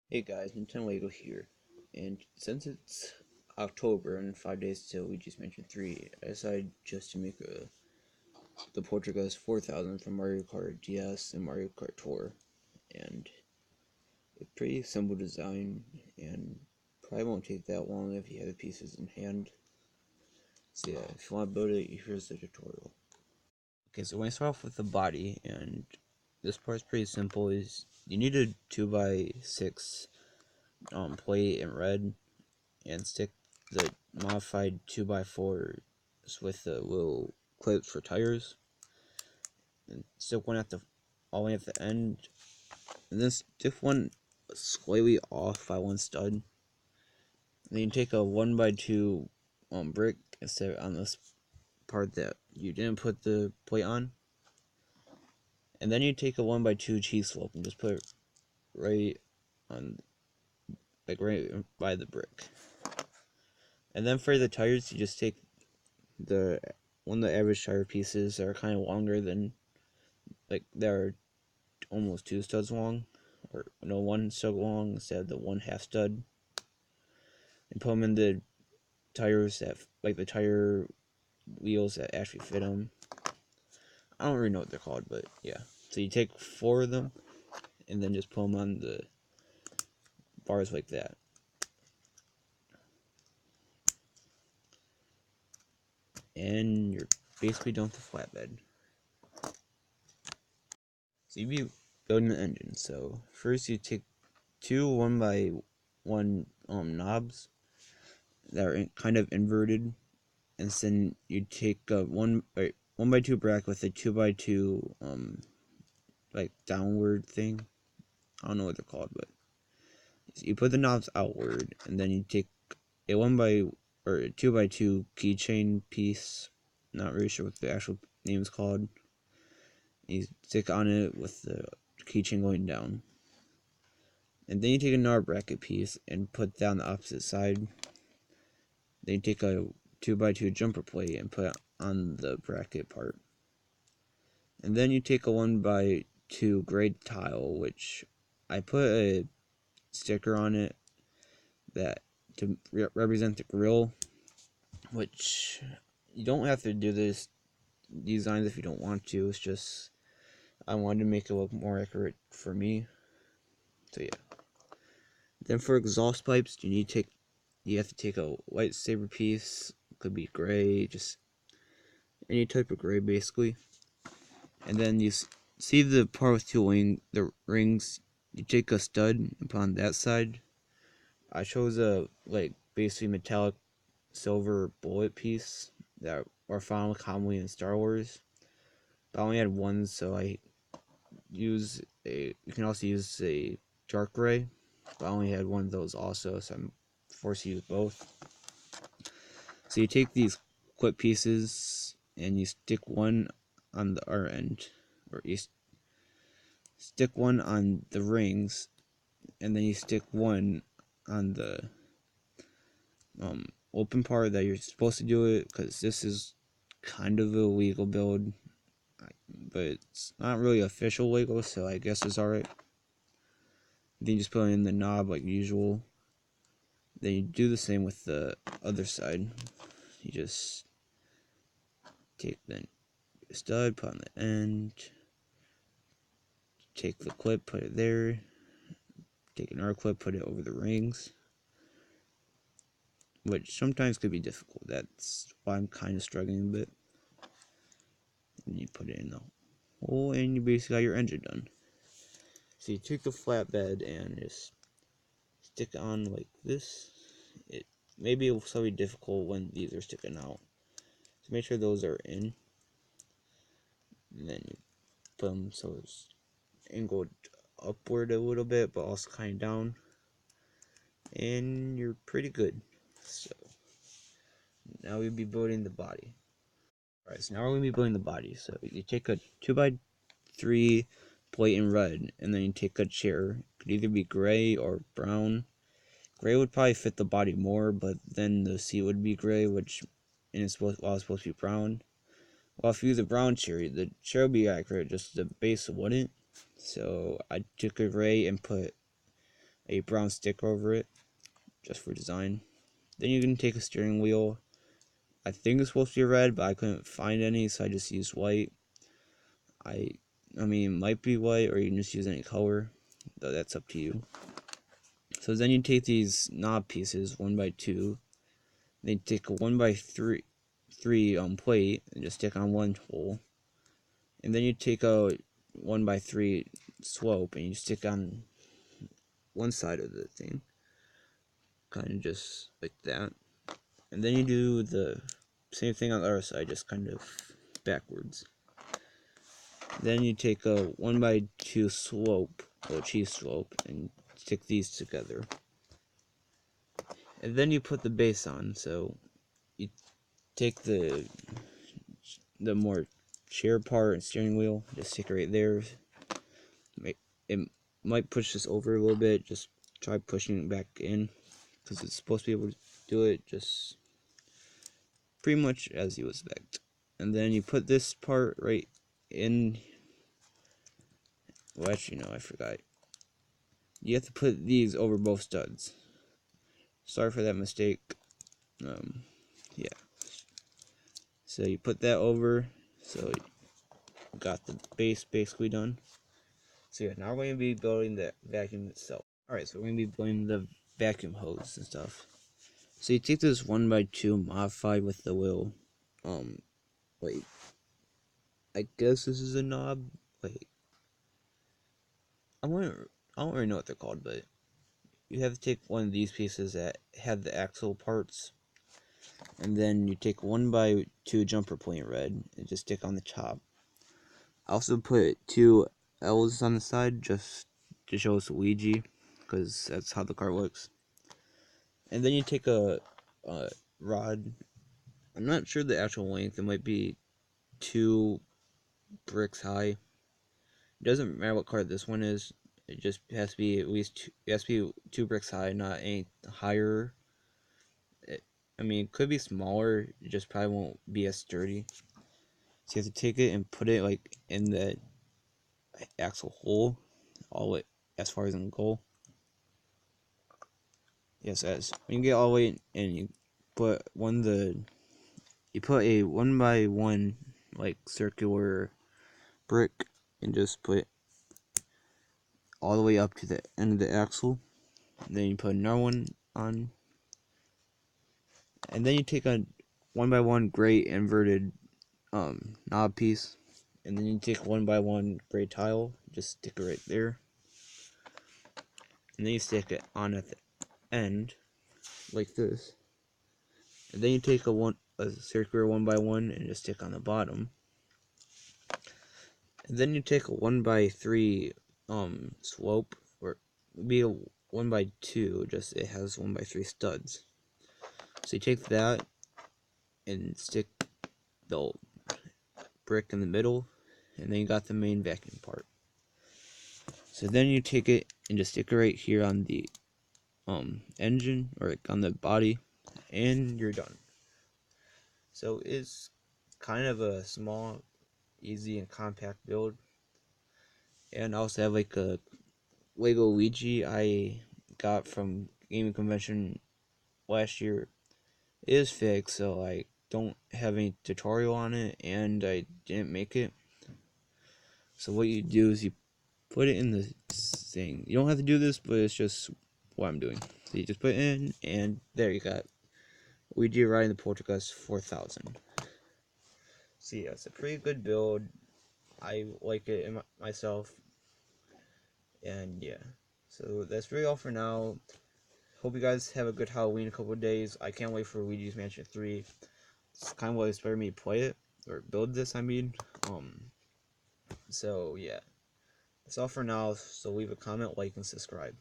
Hey guys, Nintendo Lego here, and since it's October and 5 days till Luigi's Mansion 3, I decided just to make the Poltergust 4000 from Mario Kart DS and Mario Kart Tour, and a pretty simple design, and probably won't take that long if you have the pieces in hand. So yeah, if you want to build it, here's the tutorial. Okay, so when I start off with the body, and this part's pretty simple, is you need a 2x6 plate in red, and stick the modified 2x4s with the little clips for tires, and stick one at the all the way at the end, and then stick one slightly off by one stud. And then you take a 1x2 brick and set it on this part that you didn't put the plate on, and then you take a 1x2 cheese slope and just put it right on, like right by the brick. And then for the tires, you just take the one of the average tire pieces that are kind of longer than, like, they're almost 2 studs long, or no, 1 stud long instead of the 1/2 stud, and put them in the tires that, like, the tire wheels that actually fit them. I don't really know what they're called, but yeah. So you take 4 of them and then just put them on the bars like that. And you're basically done with the flatbed. So you'd be building the engine. So first you take 2 1x1 knobs that are kind of inverted, and then you take a 1x2 bracket with a 2x2 like downward thing. I don't know what they're called, but you put the knobs outward, and then you take a 2x2 keychain piece. Not really sure what the actual name is called. You stick on it with the keychain going down, and then you take another bracket piece and put that on the opposite side. Then you take a 2x2 jumper plate and put it on the bracket part. And then you take a 1x2 gray tile, which I put a sticker on it that to represent the grill, which you don't have to do this designs if you don't want to. It's just I wanted to make it look more accurate for me. So yeah. Then for exhaust pipes, you have to take a lightsaber piece. Could be gray, just any type of gray basically. And then you see the part with the rings. You take a stud and put on that side. I chose a, like, basically metallic silver bullet piece that are found commonly in Star Wars. But I only had one, so you can also use a dark gray. But I only had one of those also, so I'm forced to use both. So you take these clip pieces and you stick one on the R end, or you stick one on the rings, and then you stick one on the open part that you're supposed to do it, because this is kind of a legal build, but it's not really official Lego, so I guess it's alright. Then you just put in the knob like usual. Then you do the same with the other side. You just take the stud, put on the end, take the clip, put it there, take another clip, put it over the rings, which sometimes could be difficult. That's why I'm kind of struggling a bit. And you put it in the hole, and you basically got your engine done. So you take the flatbed and just stick it on like this. It may be slightly difficult when these are sticking out, so make sure those are in. And then you put them so it's angled upward a little bit, but also kind of down. And you're pretty good. So now we'll be building the body. Alright, so now we're going to be building the body. So you take a 2x3 plate in red, and then you take a chair. It could either be gray or brown. Gray would probably fit the body more, but then the seat would be gray, and it's supposed to be brown. Well, if you use a brown chair, the chair would be accurate, just the base wouldn't. So I took a gray and put a brown sticker over it, just for design. Then you can take a steering wheel. I think it's supposed to be red, but I couldn't find any, so I just used white. I mean, it might be white, or you can just use any color, though that's up to you. So then you take these knob pieces, 1x2. Then you take a 1x3 plate and just stick on one hole. And then you take a 1x3 slope and you stick on one side of the thing, kind of just like that. And then you do the same thing on the other side, just kind of backwards. Then you take a 1x2 slope, or cheese slope, and stick these together. And then you put the base on. So you take the more chair part and steering wheel, just stick it right there. It might push this over a little bit. Just try pushing it back in, because it's supposed to be able to do it just pretty much as you expect. And then you put this part right in. Well, actually, no, I forgot. You have to put these over both studs. Sorry for that mistake. Yeah. So you put that over. So you got the base basically done. So yeah, now we're going to be building the vacuum itself. Alright, so we're going to be building the vacuum hose and stuff. So you take this 1x2 modified with the little, wait, I guess this is a knob. Wait, I don't really know what they're called, but you have to take one of these pieces that have the axle parts, and then you take 1x2 jumper point red and just stick on the top. I also put 2 L's on the side just to show us Luigi, because that's how the car looks. And then you take a rod. I'm not sure the actual length. It might be 2 bricks high. It doesn't matter what card this one is. It just has to be at least it has to be 2 bricks high, not any higher. I mean, it could be smaller. It just probably won't be as sturdy. So you have to take it and put it like in the axle hole, all it as far as in the goal. Yes, as when you get all the way in, and you put you put a 1x1 like circular brick and just put it all the way up to the end of the axle. And then you put another one on, and then you take a 1x1 gray inverted knob piece, and then you take 1x1 gray tile, just stick it right there, and then you stick it on at the end like this, and then you take a circular 1x1 and just stick on the bottom, and then you take a 1x3 slope, or be a 1x2, just it has 1x3 studs. So you take that and stick the brick in the middle, and then you got the main vacuum part. So then you take it and just stick it right here on the engine, or like on the body, and you're done. So it's kind of a small, easy, and compact build. And I also have like a Lego Luigi I got from gaming convention last year. It is fixed, so I don't have any tutorial on it, and I didn't make it. So what you do is you put it in the thing. You don't have to do this, but it's just what I'm doing. So you just put it in, and there you got Luigi riding the Poltergust 4000. So yeah, it's a pretty good build. I like it myself. And yeah, so that's really all for now. Hope you guys have a good Halloween in a couple of days. I can't wait for Luigi's Mansion 3. It's kind of what inspired me to play it, or build this, I mean. So yeah, that's all for now. So leave a comment, like, and subscribe.